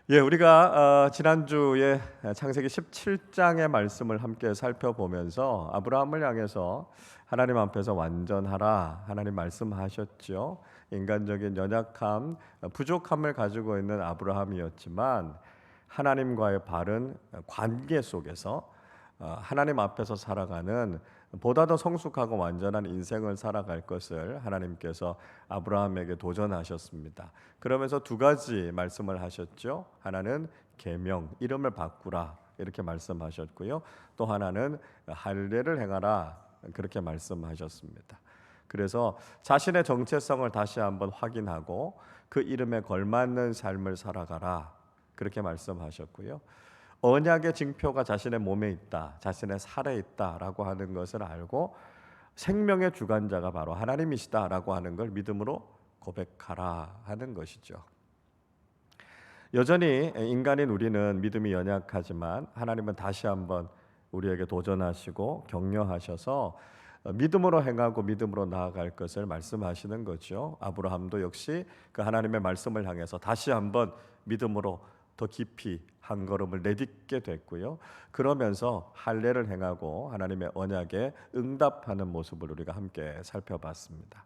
우리가 지난주에 창세기 17장의 말씀을 함께 살펴보면서 아브라함을 향해서 하나님 앞에서 완전하라 하나님 말씀하셨죠. 인간적인 연약함, 부족함을 가지고 있는 아브라함이었지만 하나님과의 바른 관계 속에서 하나님 앞에서 살아가는 보다 더 성숙하고 완전한 인생을 살아갈 것을 하나님께서 아브라함에게 도전하셨습니다. 그러면서 두 가지 말씀을 하셨죠. 하나는 계명, 이름을 바꾸라 이렇게 말씀하셨고요. 또 하나는 할례를 행하라 그렇게 말씀하셨습니다. 그래서 자신의 정체성을 다시 한번 확인하고 그 이름에 걸맞는 삶을 살아가라 그렇게 말씀하셨고요. 언약의 징표가 자신의 몸에 있다, 자신의 살에 있다라고 하는 것을 알고 생명의 주관자가 바로 하나님이시다라고 하는 걸 믿음으로 고백하라 하는 것이죠. 여전히 인간인 우리는 믿음이 연약하지만 하나님은 다시 한번 우리에게 도전하시고 격려하셔서 믿음으로 행하고 믿음으로 나아갈 것을 말씀하시는 거죠. 아브라함도 역시 그 하나님의 말씀을 향해서 다시 한번 믿음으로 더 깊이 한 걸음을 내딛게 됐고요. 그러면서 할례를 행하고 하나님의 언약에 응답하는 모습을 우리가 함께 살펴봤습니다.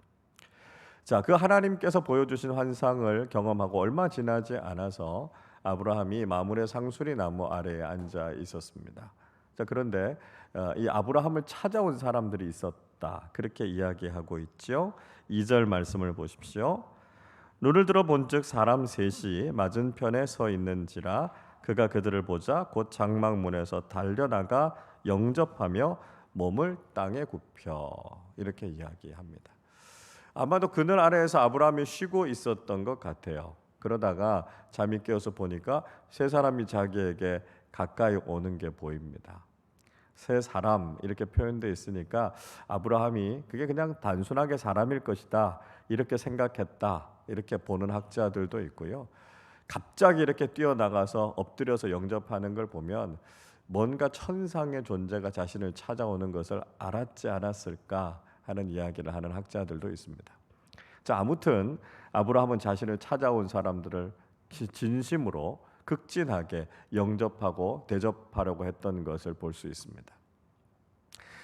자, 그 하나님께서 보여주신 환상을 경험하고 얼마 지나지 않아서 아브라함이 마므레 상수리 나무 아래에 앉아 있었습니다. 자, 그런데 이 아브라함을 찾아온 사람들이 있었다. 그렇게 이야기하고 있죠. 2절 말씀을 보십시오. 눈을 들어 본즉 사람 셋이 맞은편에 서 있는지라 그가 그들을 보자 곧 장막문에서 달려나가 영접하며 몸을 땅에 굽혀 이렇게 이야기합니다. 아마도 그늘 아래에서 아브라함이 쉬고 있었던 것 같아요. 그러다가 잠이 깨어서 보니까 세 사람이 자기에게 가까이 오는 게 보입니다. 세 사람 이렇게 표현되어 있으니까 아브라함이 그게 그냥 단순하게 사람일 것이다 이렇게 생각했다 이렇게 보는 학자들도 있고요. 갑자기 이렇게 뛰어나가서 엎드려서 영접하는 걸 보면 뭔가 천상의 존재가 자신을 찾아오는 것을 알았지 않았을까 하는 이야기를 하는 학자들도 있습니다. 자, 아무튼 아브라함은 자신을 찾아온 사람들을 진심으로 극진하게 영접하고 대접하려고 했던 것을 볼 수 있습니다.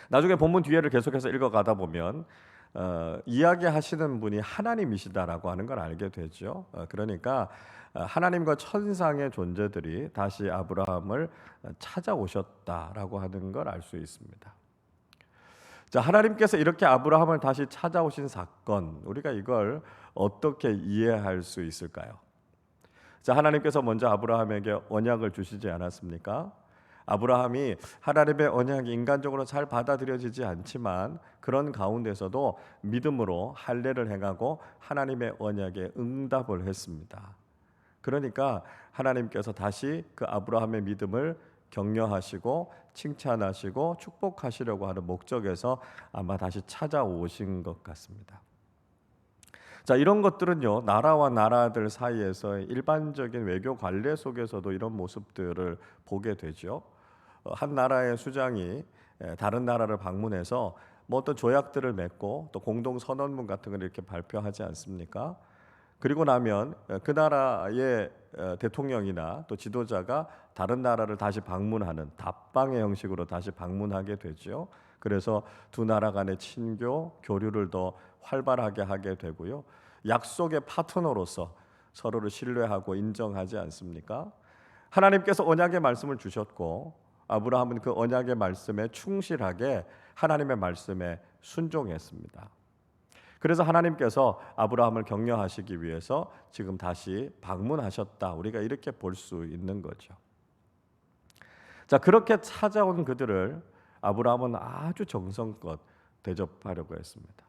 나중에 본문 뒤에를 계속해서 읽어가다 보면 이야기하시는 분이 하나님이시다라고 하는 걸 알게 되죠. 그러니까 하나님과 천상의 존재들이 다시 아브라함을 찾아오셨다라고 하는 걸 알 수 있습니다. 자, 하나님께서 이렇게 아브라함을 다시 찾아오신 사건, 우리가 이걸 어떻게 이해할 수 있을까요? 자, 하나님께서 먼저 아브라함에게 언약을 주시지 않았습니까? 아브라함이 하나님의 언약이 인간적으로 잘 받아들여지지 않지만 그런 가운데서도 믿음으로 할례를 행하고 하나님의 언약에 응답을 했습니다. 그러니까 하나님께서 다시 그 아브라함의 믿음을 격려하시고 칭찬하시고 축복하시려고 하는 목적에서 아마 다시 찾아오신 것 같습니다. 자, 이런 것들은요, 나라와 나라들 사이에서 일반적인 외교 관례 속에서도 이런 모습들을 보게 되죠. 한 나라의 수장이 다른 나라를 방문해서 뭐 어떤 조약들을 맺고 또 공동 선언문 같은 걸 이렇게 발표하지 않습니까? 그리고 나면 그 나라의 대통령이나 또 지도자가 다른 나라를 다시 방문하는 답방의 형식으로 다시 방문하게 되죠. 그래서 두 나라 간의 친교, 교류를 더 활발하게 하게 되고요. 약속의 파트너로서 서로를 신뢰하고 인정하지 않습니까? 하나님께서 언약의 말씀을 주셨고 아브라함은 그 언약의 말씀에 충실하게 하나님의 말씀에 순종했습니다. 그래서 하나님께서 아브라함을 격려하시기 위해서 지금 다시 방문하셨다. 우리가 이렇게 볼 수 있는 거죠. 자, 그렇게 찾아온 그들을 아브라함은 아주 정성껏 대접하려고 했습니다.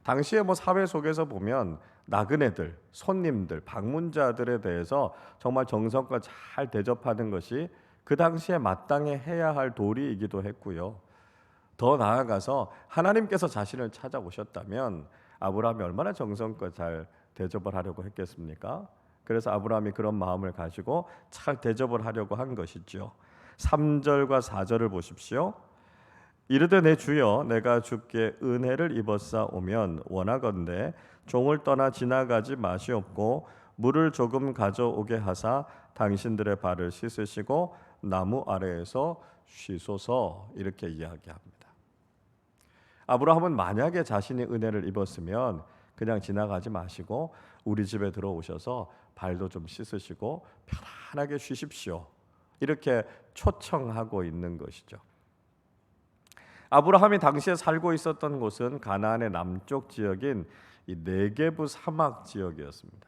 당시에 사회 속에서 보면 나그네들, 손님들, 방문자들에 대해서 정말 정성껏 잘 대접하는 것이 그 당시에 마땅히 해야 할 도리이기도 했고요. 더 나아가서 하나님께서 자신을 찾아오셨다면 아브라함이 얼마나 정성껏 잘 대접을 하려고 했겠습니까? 그래서 아브라함이 그런 마음을 가지고 잘 대접을 하려고 한 것이죠. 3절과 4절을 보십시오. 이르되 내 주여 내가 주께 은혜를 입었사오면 원하건대 종을 떠나 지나가지 마시옵고 물을 조금 가져오게 하사 당신들의 발을 씻으시고 나무 아래에서 쉬소서 이렇게 이야기합니다. 아브라함은 만약에 자신이 은혜를 입었으면 그냥 지나가지 마시고 우리 집에 들어오셔서 발도 좀 씻으시고 편안하게 쉬십시오. 이렇게 초청하고 있는 것이죠. 아브라함이 당시에 살고 있었던 곳은 가나안의 남쪽 지역인 이 네게브 사막 지역이었습니다.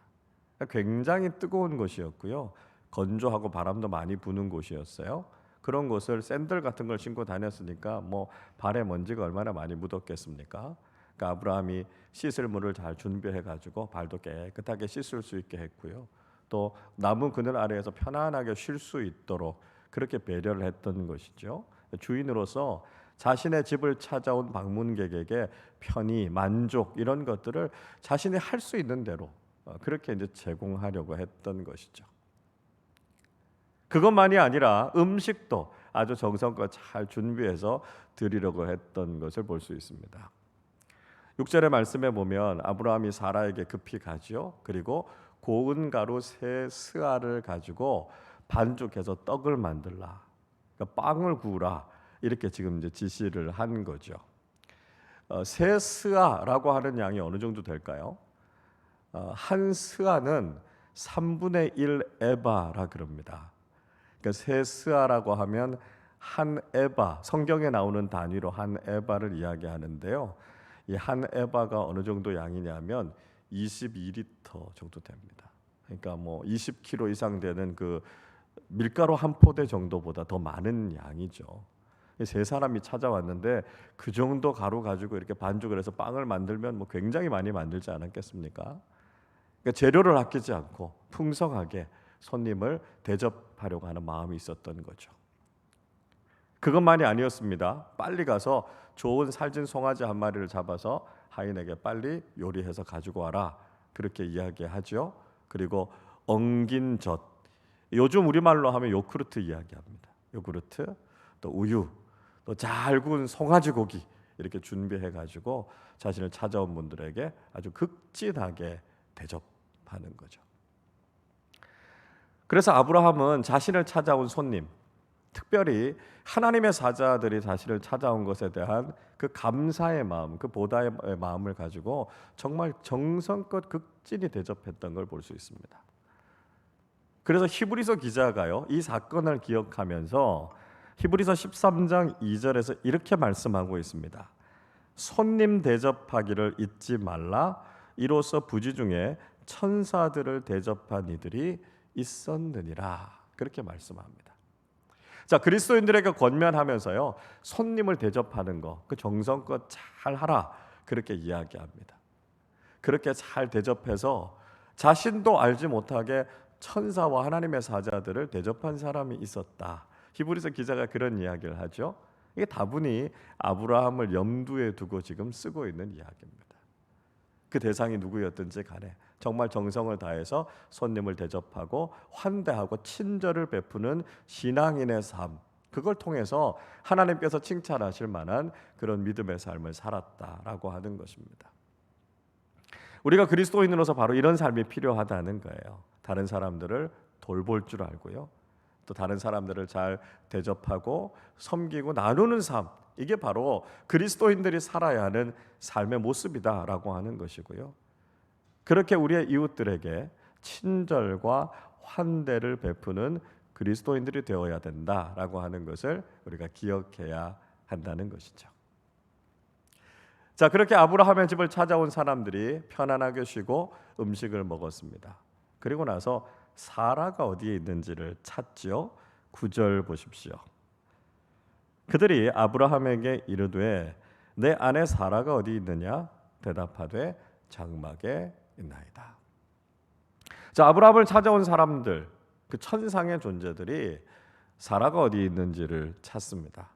굉장히 뜨거운 곳이었고요. 건조하고 바람도 많이 부는 곳이었어요. 그런 곳을 샌들 같은 걸 신고 다녔으니까 뭐 발에 먼지가 얼마나 많이 묻었겠습니까? 그러니까 아브라함이 씻을 물을 잘 준비해 가지고 발도 깨끗하게 씻을 수 있게 했고요. 또 나무 그늘 아래에서 편안하게 쉴 수 있도록 그렇게 배려를 했던 것이죠. 주인으로서 자신의 집을 찾아온 방문객에게 편의, 만족 이런 것들을 자신이 할 수 있는 대로 그렇게 이제 제공하려고 했던 것이죠. 그것만이 아니라 음식도 아주 정성껏 잘 준비해서 드리려고 했던 것을 볼 수 있습니다. 6절의 말씀에 보면 아브라함이 사라에게 급히 가지요. 그리고 고운 가루 세 스아를 가지고 반죽해서 떡을 만들라. 그러니까 빵을 구우라. 이렇게 지금 이제 지시를 한 거죠. 세 스아라고 하는 양이 어느 정도 될까요? 한 스아는 3분의 1 에바라 그럽니다. 그러니까 세 스아라고 하면 한 에바, 성경에 나오는 단위로 한 에바를 이야기하는데요. 이 한 에바가 어느 정도 양이냐면 22리터 정도 됩니다. 그러니까 뭐 20kg 이상 되는 그 밀가루 한 포대 정도보다 더 많은 양이죠. 세 사람이 찾아왔는데 그 정도 가루 가지고 이렇게 반죽을 해서 빵을 만들면 뭐 굉장히 많이 만들지 않았겠습니까? 그러니까 재료를 아끼지 않고 풍성하게 손님을 대접하려고 하는 마음이 있었던 거죠. 그것만이 아니었습니다. 빨리 가서 좋은 살진 송아지 한 마리를 잡아서 하인에게 빨리 요리해서 가지고 와라. 그렇게 이야기하죠. 그리고 엉긴 젖. 요즘 우리말로 하면 요구르트 이야기합니다. 요구르트, 또 우유, 또 잘 구운 송아지 고기 이렇게 준비해 가지고 자신을 찾아온 분들에게 아주 극진하게 대접하는 거죠. 그래서 아브라함은 자신을 찾아온 손님, 특별히 하나님의 사자들이 자신을 찾아온 것에 대한 그 감사의 마음, 그 보다의 마음을 가지고 정말 정성껏 극진히 대접했던 걸 볼 수 있습니다. 그래서 히브리서 기자가요, 이 사건을 기억하면서 히브리서 13장 2절에서 이렇게 말씀하고 있습니다. 손님 대접하기를 잊지 말라. 이로써 부지 중에 천사들을 대접한 이들이 있었느니라. 그렇게 말씀합니다. 자, 그리스도인들에게 권면하면서요, 손님을 대접하는 거, 그 정성껏 잘 하라. 그렇게 이야기합니다. 그렇게 잘 대접해서 자신도 알지 못하게 천사와 하나님의 사자들을 대접한 사람이 있었다. 히브리서 기자가 그런 이야기를 하죠. 이게 다분히 아브라함을 염두에 두고 지금 쓰고 있는 이야기입니다. 그 대상이 누구였든지 간에 정말 정성을 다해서 손님을 대접하고 환대하고 친절을 베푸는 신앙인의 삶, 그걸 통해서 하나님께서 칭찬하실 만한 그런 믿음의 삶을 살았다라고 하는 것입니다. 우리가 그리스도인으로서 바로 이런 삶이 필요하다는 거예요. 다른 사람들을 돌볼 줄 알고요, 또 다른 사람들을 잘 대접하고 섬기고 나누는 삶, 이게 바로 그리스도인들이 살아야 하는 삶의 모습이다라고 하는 것이고요. 그렇게 우리의 이웃들에게 친절과 환대를 베푸는 그리스도인들이 되어야 된다라고 하는 것을 우리가 기억해야 한다는 것이죠. 자, 그렇게 아브라함의 집을 찾아온 사람들이 편안하게 쉬고 음식을 먹었습니다. 그리고 나서 사라가 어디에 있는지를 찾지요. 9절 보십시오. 그들이 아브라함에게 이르되 내 아내 사라가 어디 있느냐? 대답하되 장막에 있나이다. 자, 아브라함을 찾아온 사람들, 그 천상의 존재들이 사라가 어디 있는지를 찾습니다.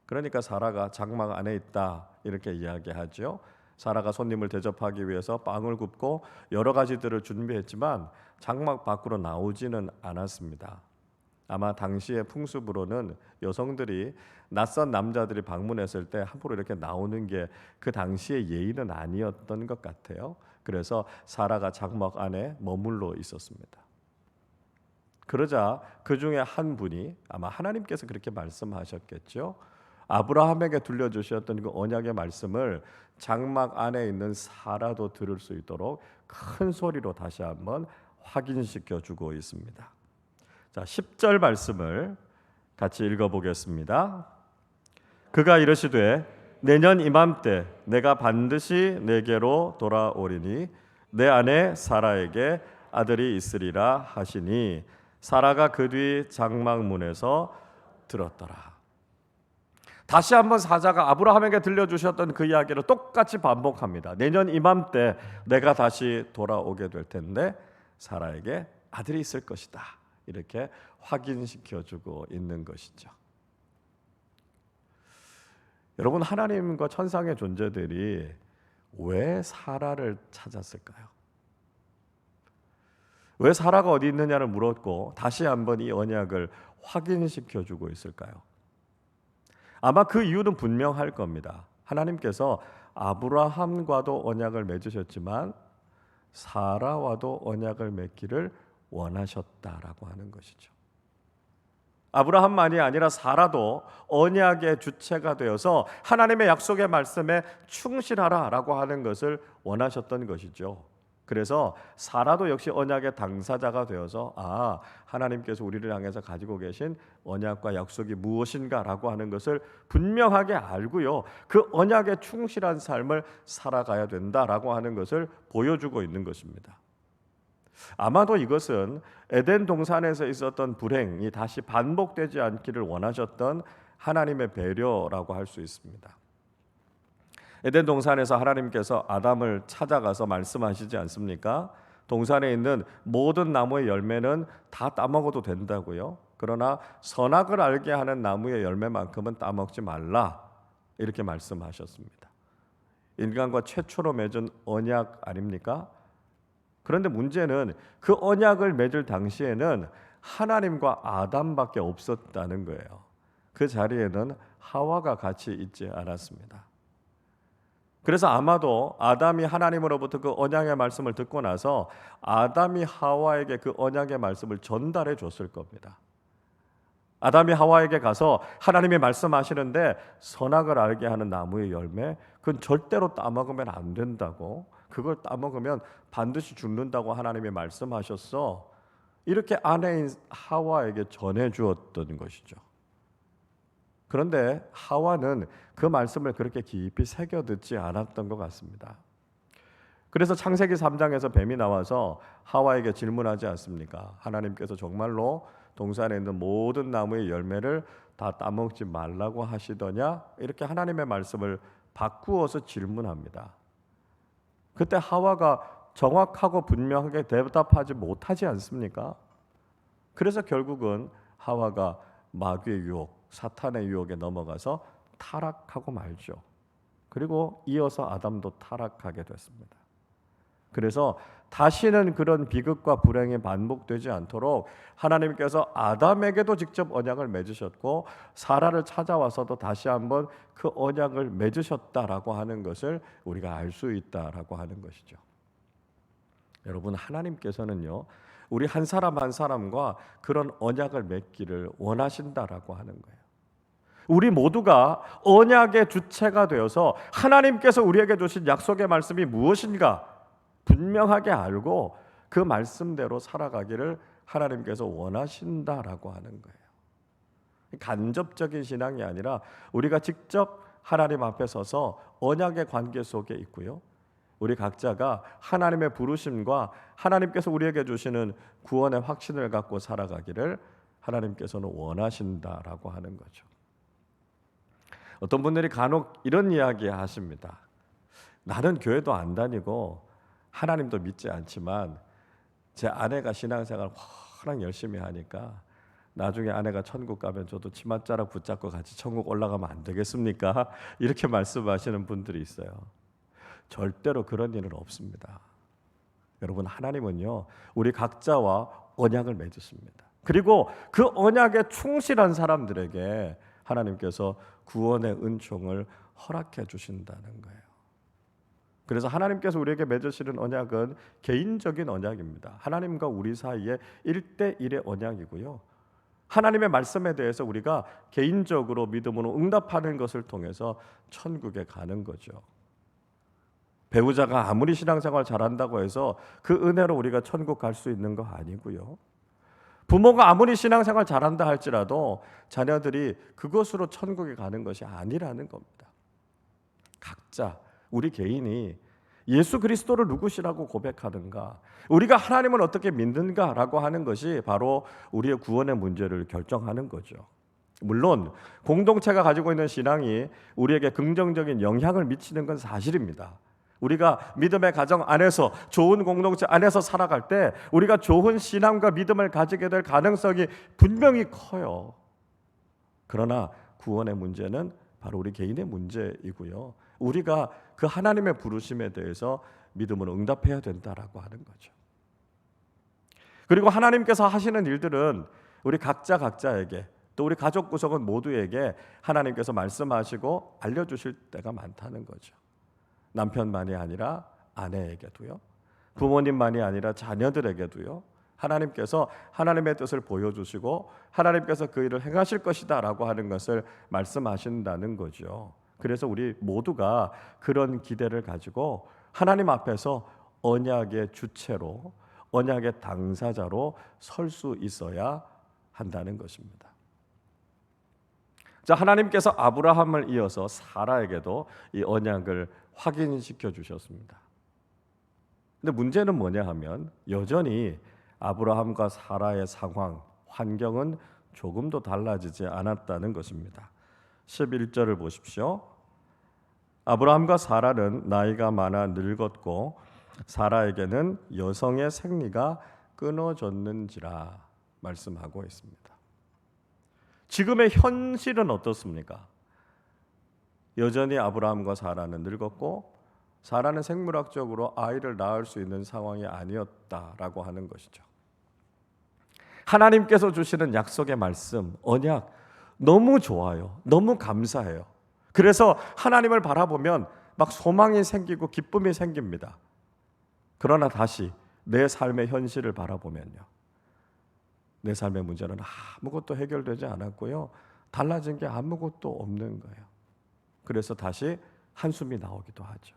그러니까 사라가 장막 안에 있다 이렇게 이야기하죠. 사라가 손님을 대접하기 위해서 빵을 굽고 여러 가지들을 준비했지만 장막 밖으로 나오지는 않았습니다. 아마 당시의 풍습으로는 여성들이 낯선 남자들이 방문했을 때 함부로 이렇게 나오는 게 그 당시의 예의는 아니었던 것 같아요. 그래서 사라가 장막 안에 머물러 있었습니다. 그러자 그 중에 한 분이 아마 하나님께서 그렇게 말씀하셨겠죠. 아브라함에게 들려주셨던 그 언약의 말씀을 장막 안에 있는 사라도 들을 수 있도록 큰 소리로 다시 한번 확인시켜 주고 있습니다. 자, 10절 말씀을 같이 읽어보겠습니다. 그가 이르시되 내년 이맘때 내가 반드시 내게로 돌아오리니 내 아내 사라에게 아들이 있으리라 하시니 사라가 그 뒤 장막문에서 들었더라. 다시 한번 사자가 아브라함에게 들려주셨던 그 이야기를 똑같이 반복합니다. 내년 이맘때 내가 다시 돌아오게 될 텐데 사라에게 아들이 있을 것이다. 이렇게 확인시켜주고 있는 것이죠. 여러분, 하나님과 천상의 존재들이 왜 사라를 찾았을까요? 왜 사라가 어디 있느냐를 물었고 다시 한번 이 언약을 확인시켜주고 있을까요? 아마 그 이유는 분명할 겁니다. 하나님께서 아브라함과도 언약을 맺으셨지만 사라와도 언약을 맺기를 원하셨다라고 하는 것이죠. 아브라함만이 아니라 사라도 언약의 주체가 되어서 하나님의 약속의 말씀에 충실하라라고 하는 것을 원하셨던 것이죠. 그래서 사라도 역시 언약의 당사자가 되어서 하나님께서 우리를 향해서 가지고 계신 언약과 약속이 무엇인가라고 하는 것을 분명하게 알고요. 그 언약에 충실한 삶을 살아가야 된다라고 하는 것을 보여주고 있는 것입니다. 아마도 이것은 에덴 동산에서 있었던 불행이 다시 반복되지 않기를 원하셨던 하나님의 배려라고 할 수 있습니다. 에덴 동산에서 하나님께서 아담을 찾아가서 말씀하시지 않습니까? 동산에 있는 모든 나무의 열매는 다 따먹어도 된다고요. 그러나 선악을 알게 하는 나무의 열매만큼은 따먹지 말라 이렇게 말씀하셨습니다. 인간과 최초로 맺은 언약 아닙니까? 그런데 문제는 그 언약을 맺을 당시에는 하나님과 아담밖에 없었다는 거예요. 그 자리에는 하와가 같이 있지 않았습니다. 그래서 아마도 아담이 하나님으로부터 그 언약의 말씀을 듣고 나서 아담이 하와에게 그 언약의 말씀을 전달해 줬을 겁니다. 아담이 하와에게 가서 하나님이 말씀하시는데 선악을 알게 하는 나무의 열매 그건 절대로 따먹으면 안 된다고, 그걸 따먹으면 반드시 죽는다고 하나님이 말씀하셨어. 이렇게 아내인 하와에게 전해 주었던 것이죠. 그런데 하와는 그 말씀을 그렇게 깊이 새겨 듣지 않았던 것 같습니다. 그래서 창세기 3장에서 뱀이 나와서 하와에게 질문하지 않습니까? 하나님께서 정말로 동산에 있는 모든 나무의 열매를 다 따먹지 말라고 하시더냐? 이렇게 하나님의 말씀을 바꾸어서 질문합니다. 그때 하와가 정확하고 분명하게 대답하지 못하지 않습니까? 그래서 결국은 하와가 마귀의 유혹, 사탄의 유혹에 넘어가서 타락하고 말죠. 그리고 이어서 아담도 타락하게 됐습니다. 그래서 다시는 그런 비극과 불행이 반복되지 않도록 하나님께서 아담에게도 직접 언약을 맺으셨고 사라를 찾아와서도 다시 한번 그 언약을 맺으셨다라고 하는 것을 우리가 알 수 있다라고 하는 것이죠. 여러분, 하나님께서는요 우리 한 사람 한 사람과 그런 언약을 맺기를 원하신다라고 하는 거예요. 우리 모두가 언약의 주체가 되어서 하나님께서 우리에게 주신 약속의 말씀이 무엇인가 분명하게 알고 그 말씀대로 살아가기를 하나님께서 원하신다라고 하는 거예요. 간접적인 신앙이 아니라 우리가 직접 하나님 앞에 서서 언약의 관계 속에 있고요. 우리 각자가 하나님의 부르심과 하나님께서 우리에게 주시는 구원의 확신을 갖고 살아가기를 하나님께서는 원하신다라고 하는 거죠. 어떤 분들이 간혹 이런 이야기 하십니다. 나는 교회도 안 다니고 하나님도 믿지 않지만 제 아내가 신앙생활 워낙 열심히 하니까 나중에 아내가 천국 가면 저도 치맛자락 붙잡고 같이 천국 올라가면 안 되겠습니까? 이렇게 말씀하시는 분들이 있어요. 절대로 그런 일은 없습니다. 여러분, 하나님은요 우리 각자와 언약을 맺으십니다. 그리고 그 언약에 충실한 사람들에게 하나님께서 구원의 은총을 허락해 주신다는 거예요. 그래서 하나님께서 우리에게 맺으시는 언약은 개인적인 언약입니다. 하나님과 우리 사이의 1대1의 언약이고요. 하나님의 말씀에 대해서 우리가 개인적으로 믿음으로 응답하는 것을 통해서 천국에 가는 거죠. 배우자가 아무리 신앙생활 잘한다고 해서 그 은혜로 우리가 천국 갈 수 있는 거 아니고요. 부모가 아무리 신앙생활 잘한다 할지라도 자녀들이 그것으로 천국에 가는 것이 아니라는 겁니다. 각자 우리 개인이 예수 그리스도를 누구시라고 고백하는가, 우리가 하나님을 어떻게 믿는가라고 하는 것이 바로 우리의 구원의 문제를 결정하는 거죠. 물론 공동체가 가지고 있는 신앙이 우리에게 긍정적인 영향을 미치는 건 사실입니다. 우리가 믿음의 가정 안에서 좋은 공동체 안에서 살아갈 때 우리가 좋은 신앙과 믿음을 가지게 될 가능성이 분명히 커요. 그러나 구원의 문제는 바로 우리 개인의 문제이고요. 우리가 그 하나님의 부르심에 대해서 믿음으로 응답해야 된다라고 하는 거죠. 그리고 하나님께서 하시는 일들은 우리 각자에게 또 우리 가족 구성원 모두에게 하나님께서 말씀하시고 알려주실 때가 많다는 거죠. 남편만이 아니라 아내에게도요, 부모님만이 아니라 자녀들에게도요, 하나님께서 하나님의 뜻을 보여주시고 하나님께서 그 일을 행하실 것이다 라고 하는 것을 말씀하신다는 거죠. 그래서 우리 모두가 그런 기대를 가지고 하나님 앞에서 언약의 주체로, 언약의 당사자로 설 수 있어야 한다는 것입니다. 자, 하나님께서 아브라함을 이어서 사라에게도 이 언약을 확인시켜 주셨습니다. 근데 문제는 뭐냐 하면 여전히 아브라함과 사라의 상황, 환경은 조금도 달라지지 않았다는 것입니다. 11절을 보십시오. 아브라함과 사라는 나이가 많아 늙었고 사라에게는 여성의 생리가 끊어졌는지라 말씀하고 있습니다. 지금의 현실은 어떻습니까? 여전히 아브라함과 사라는 늙었고 사라는 생물학적으로 아이를 낳을 수 있는 상황이 아니었다라고 하는 것이죠. 하나님께서 주시는 약속의 말씀, 언약 너무 좋아요. 너무 감사해요. 그래서 하나님을 바라보면 막 소망이 생기고 기쁨이 생깁니다. 그러나 다시 내 삶의 현실을 바라보면요, 내 삶의 문제는 아무것도 해결되지 않았고요, 달라진 게 아무것도 없는 거예요. 그래서 다시 한숨이 나오기도 하죠.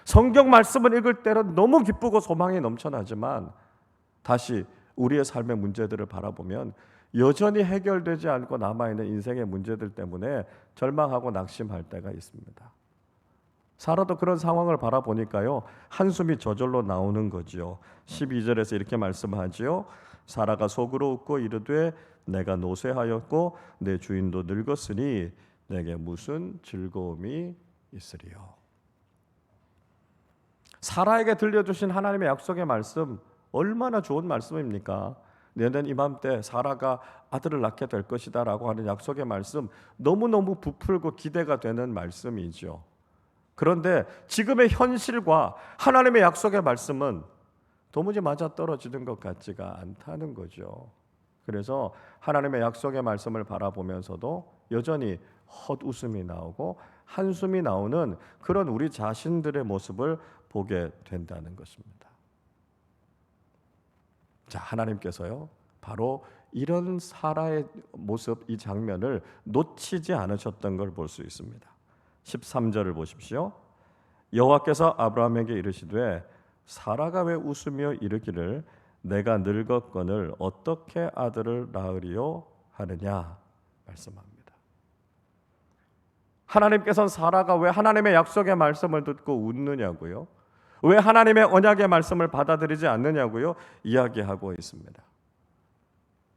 성경 말씀을 읽을 때는 너무 기쁘고 소망이 넘쳐나지만 다시 우리의 삶의 문제들을 바라보면 여전히 해결되지 않고 남아있는 인생의 문제들 때문에 절망하고 낙심할 때가 있습니다. 사라도 그런 상황을 바라보니까요, 한숨이 저절로 나오는 거지요. 12절에서 이렇게 말씀하지요. 사라가 속으로 웃고 이르되 내가 노쇠하였고 내 주인도 늙었으니 내게 무슨 즐거움이 있으리요. 사라에게 들려주신 하나님의 약속의 말씀 얼마나 좋은 말씀입니까? 내년 이맘때 사라가 아들을 낳게 될 것이다 라고 하는 약속의 말씀, 너무너무 부풀고 기대가 되는 말씀이죠. 그런데 지금의 현실과 하나님의 약속의 말씀은 도무지 맞아떨어지는 것 같지가 않다는 거죠. 그래서 하나님의 약속의 말씀을 바라보면서도 여전히 헛웃음이 나오고 한숨이 나오는 그런 우리 자신들의 모습을 보게 된다는 것입니다. 자, 하나님께서요, 바로 이런 사라의 모습, 이 장면을 놓치지 않으셨던 걸 볼 수 있습니다. 13절을 보십시오. 여호와께서 아브라함에게 이르시되 사라가 왜 웃으며 이르기를 내가 늙었거늘 어떻게 아들을 낳으리요 하느냐 말씀합니다. 하나님께서는 사라가 왜 하나님의 약속의 말씀을 듣고 웃느냐고요? 왜 하나님의 언약의 말씀을 받아들이지 않느냐고요? 이야기하고 있습니다.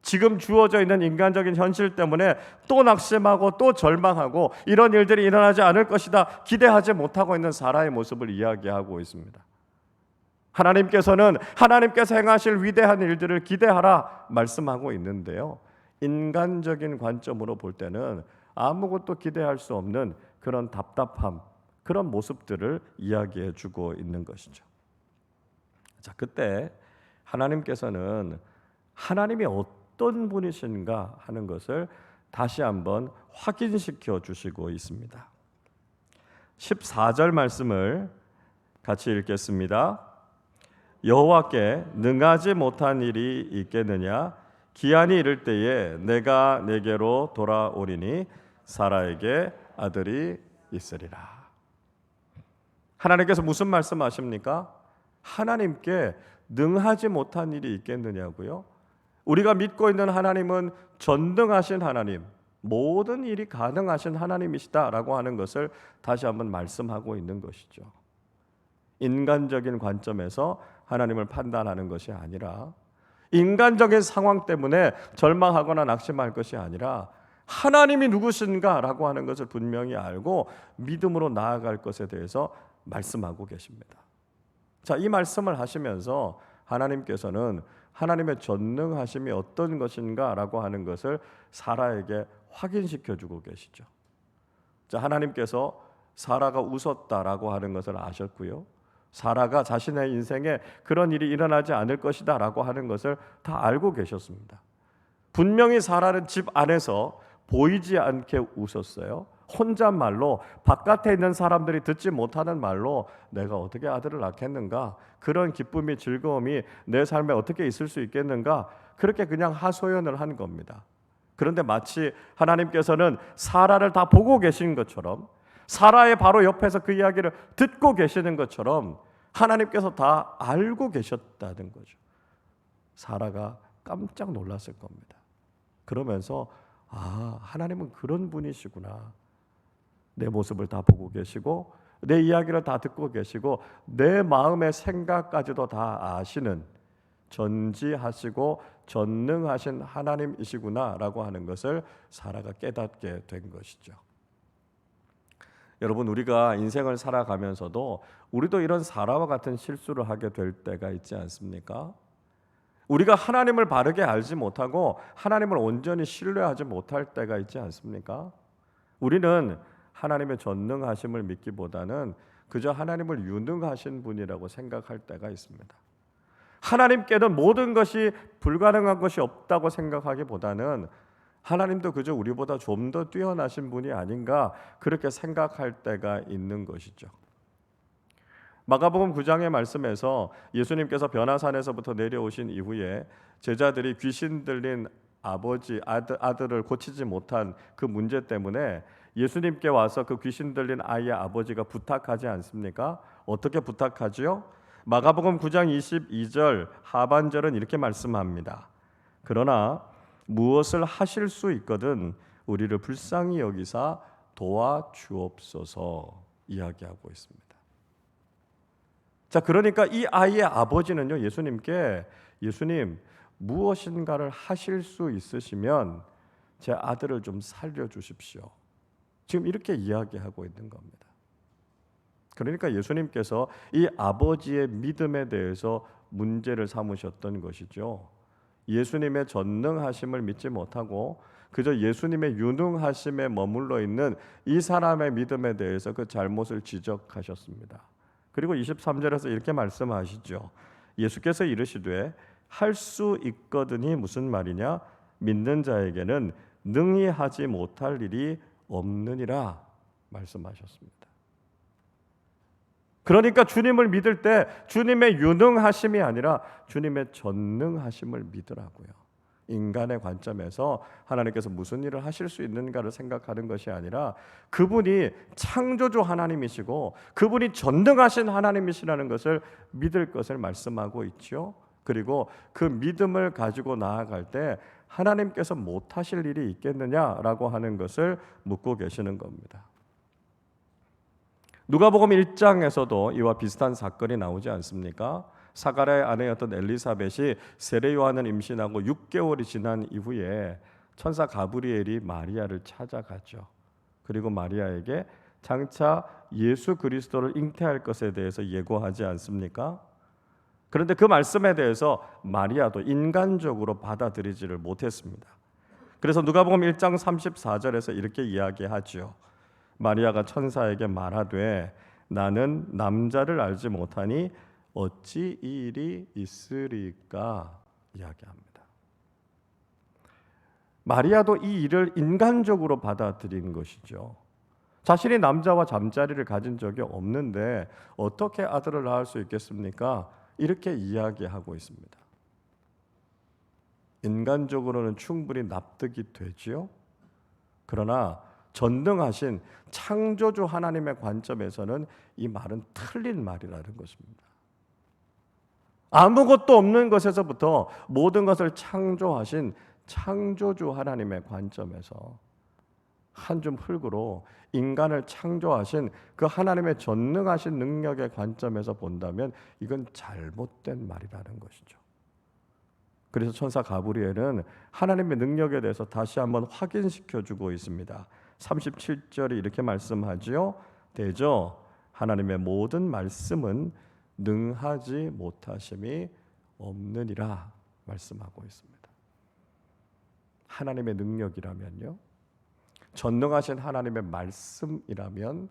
지금 주어져 있는 인간적인 현실 때문에 또 낙심하고 또 절망하고 이런 일들이 일어나지 않을 것이다 기대하지 못하고 있는 사라의 모습을 이야기하고 있습니다. 하나님께서는 하나님께서 행하실 위대한 일들을 기대하라 말씀하고 있는데요, 인간적인 관점으로 볼 때는 아무것도 기대할 수 없는 그런 답답함, 그런 모습들을 이야기해 주고 있는 것이죠. 자, 그때 하나님께서는 하나님이 어떤 분이신가 하는 것을 다시 한번 확인시켜 주시고 있습니다. 14절 말씀을 같이 읽겠습니다. 여호와께 능하지 못한 일이 있겠느냐? 기한이 이를 때에 내가 내게로 돌아오리니 사라에게 아들이 있으리라. 하나님께서 무슨 말씀하십니까? 하나님께 능하지 못한 일이 있겠느냐고요? 우리가 믿고 있는 하나님은 전능하신 하나님, 모든 일이 가능하신 하나님이시다라고 하는 것을 다시 한번 말씀하고 있는 것이죠. 인간적인 관점에서 하나님을 판단하는 것이 아니라, 인간적인 상황 때문에 절망하거나 낙심할 것이 아니라 하나님이 누구신가라고 하는 것을 분명히 알고 믿음으로 나아갈 것에 대해서 말씀하고 계십니다. 자, 이 말씀을 하시면서 하나님께서는 하나님의 전능하심이 어떤 것인가라고 하는 것을 사라에게 확인시켜 주고 계시죠. 자, 하나님께서 사라가 웃었다라고 하는 것을 아셨고요. 사라가 자신의 인생에 그런 일이 일어나지 않을 것이다라고 하는 것을 다 알고 계셨습니다. 분명히 사라는 집 안에서 보이지 않게 웃었어요. 혼잣말로, 바깥에 있는 사람들이 듣지 못하는 말로 내가 어떻게 아들을 낳겠는가, 그런 기쁨이 즐거움이 내 삶에 어떻게 있을 수 있겠는가, 그렇게 그냥 하소연을 한 겁니다. 그런데 마치 하나님께서는 사라를 다 보고 계신 것처럼, 사라의 바로 옆에서 그 이야기를 듣고 계시는 것처럼 하나님께서 다 알고 계셨다는 거죠. 사라가 깜짝 놀랐을 겁니다. 그러면서 하나님은 그런 분이시구나. 내 모습을 다 보고 계시고 내 이야기를 다 듣고 계시고 내 마음의 생각까지도 다 아시는 전지하시고 전능하신 하나님이시구나라고 하는 것을 사라가 깨닫게 된 것이죠. 여러분, 우리가 인생을 살아가면서도 우리도 이런 사라와 같은 실수를 하게 될 때가 있지 않습니까? 우리가 하나님을 바르게 알지 못하고 하나님을 온전히 신뢰하지 못할 때가 있지 않습니까? 우리는 하나님의 전능하심을 믿기보다는 그저 하나님을 유능하신 분이라고 생각할 때가 있습니다. 하나님께는 모든 것이 불가능한 것이 없다고 생각하기보다는 하나님도 그저 우리보다 좀 더 뛰어나신 분이 아닌가 그렇게 생각할 때가 있는 것이죠. 마가복음 9장의 말씀에서 예수님께서 변화산에서부터 내려오신 이후에 제자들이 귀신 들린 아들을 고치지 못한 그 문제 때문에 예수님께 와서 그 귀신 들린 아이의 아버지가 부탁하지 않습니까? 어떻게 부탁하지요? 마가복음 9장 22절 하반절은 이렇게 말씀합니다. 그러나 무엇을 하실 수 있거든 우리를 불쌍히 여기사 도와주옵소서 이야기하고 있습니다. 자, 그러니까 이 아이의 아버지는요, 예수님께 예수님 무엇인가를 하실 수 있으시면 제 아들을 좀 살려주십시오. 지금 이렇게 이야기하고 있는 겁니다. 그러니까 예수님께서 이 아버지의 믿음에 대해서 문제를 삼으셨던 것이죠. 예수님의 전능하심을 믿지 못하고 그저 예수님의 유능하심에 머물러 있는 이 사람의 믿음에 대해서 그 잘못을 지적하셨습니다. 그리고 23절에서 이렇게 말씀하시죠. 예수께서 이르시되 할 수 있거든이 무슨 말이냐? 믿는 자에게는 능히 하지 못할 일이 없느니라 말씀하셨습니다. 그러니까 주님을 믿을 때 주님의 유능하심이 아니라 주님의 전능하심을 믿으라고요. 인간의 관점에서 하나님께서 무슨 일을 하실 수 있는가를 생각하는 것이 아니라 그분이 창조주 하나님이시고 그분이 전능하신 하나님이시라는 것을 믿을 것을 말씀하고 있죠. 그리고 그 믿음을 가지고 나아갈 때 하나님께서 못하실 일이 있겠느냐라고 하는 것을 묻고 계시는 겁니다. 누가복음 1장에서도 이와 비슷한 사건이 나오지 않습니까? 사가랴의 아내였던 엘리사벳이 세례 요한을 임신하고 6개월이 지난 이후에 천사 가브리엘이 마리아를 찾아가죠. 그리고 마리아에게 장차 예수 그리스도를 잉태할 것에 대해서 예고하지 않습니까? 그런데 그 말씀에 대해서 마리아도 인간적으로 받아들이지를 못했습니다. 그래서 누가복음 1장 34절에서 이렇게 이야기하죠. 마리아가 천사에게 말하되 나는 남자를 알지 못하니 어찌 이 일이 있으리까 이야기합니다. 마리아도 이 일을 인간적으로 받아들인 것이죠. 자신이 남자와 잠자리를 가진 적이 없는데 어떻게 아들을 낳을 수 있겠습니까? 이렇게 이야기하고 있습니다. 인간적으로는 충분히 납득이 되지요. 그러나 전능하신 창조주 하나님의 관점에서는 이 말은 틀린 말이라는 것입니다. 아무것도 없는 것에서부터 모든 것을 창조하신 창조주 하나님의 관점에서 한 줌 흙으로 인간을 창조하신 그 하나님의 전능하신 능력의 관점에서 본다면 이건 잘못된 말이라는 것이죠. 그래서 천사 가브리엘은 하나님의 능력에 대해서 다시 한번 확인시켜 주고 있습니다. 37절이 이렇게 말씀하지요. 대저 하나님의 모든 말씀은 능하지 못하심이 없느니라 말씀하고 있습니다. 하나님의 능력이라면요, 전능하신 하나님의 말씀이라면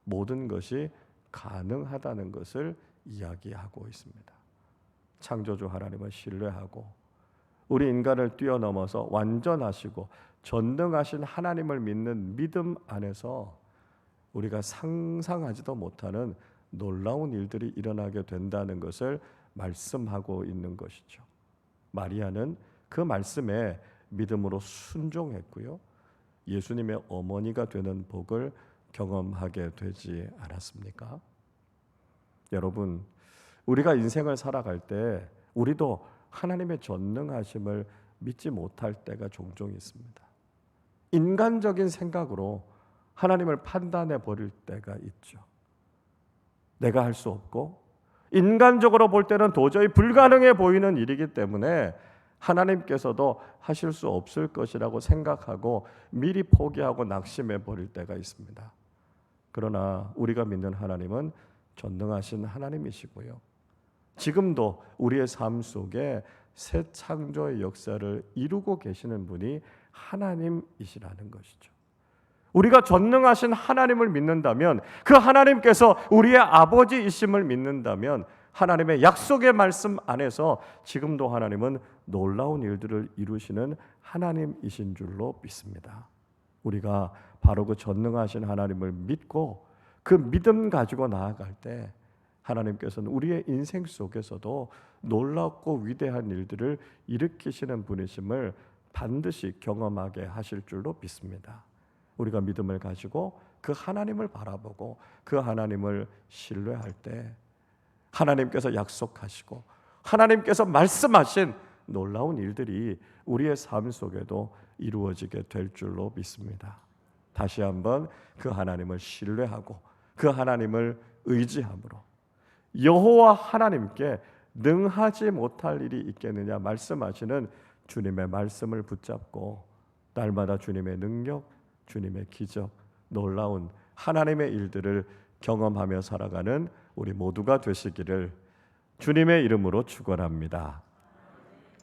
모든 것이 가능하다는 것을 이야기하고 있습니다. 창조주 하나님을 신뢰하고 우리 인간을 뛰어넘어서 완전하시고 전능하신 하나님을 믿는 믿음 안에서 우리가 상상하지도 못하는 놀라운 일들이 일어나게 된다는 것을 말씀하고 있는 것이죠. 마리아는 그 말씀에 믿음으로 순종했고요, 예수님의 어머니가 되는 복을 경험하게 되지 않았습니까? 여러분, 우리가 인생을 살아갈 때 우리도 하나님의 전능하심을 믿지 못할 때가 종종 있습니다. 인간적인 생각으로 하나님을 판단해 버릴 때가 있죠. 내가 할 수 없고 인간적으로 볼 때는 도저히 불가능해 보이는 일이기 때문에 하나님께서도 하실 수 없을 것이라고 생각하고 미리 포기하고 낙심해 버릴 때가 있습니다. 그러나 우리가 믿는 하나님은 전능하신 하나님이시고요, 지금도 우리의 삶 속에 새 창조의 역사를 이루고 계시는 분이 하나님이시라는 것이죠. 우리가 전능하신 하나님을 믿는다면, 그 하나님께서 우리의 아버지이심을 믿는다면, 하나님의 약속의 말씀 안에서 지금도 하나님은 놀라운 일들을 이루시는 하나님이신 줄로 믿습니다. 우리가 바로 그 전능하신 하나님을 믿고 그 믿음 가지고 나아갈 때 하나님께서는 우리의 인생 속에서도 놀랍고 위대한 일들을 일으키시는 분이심을 반드시 경험하게 하실 줄로 믿습니다. 우리가 믿음을 가지고 그 하나님을 바라보고 그 하나님을 신뢰할 때 하나님께서 약속하시고 하나님께서 말씀하신 놀라운 일들이 우리의 삶 속에도 이루어지게 될 줄로 믿습니다. 다시 한번 그 하나님을 신뢰하고 그 하나님을 의지함으로 여호와 하나님께 능하지 못할 일이 있겠느냐 말씀하시는 주님의 말씀을 붙잡고 날마다 주님의 능력, 주님의 기적, 놀라운 하나님의 일들을 경험하며 살아가는 우리 모두가 되시기를 주님의 이름으로 축원합니다.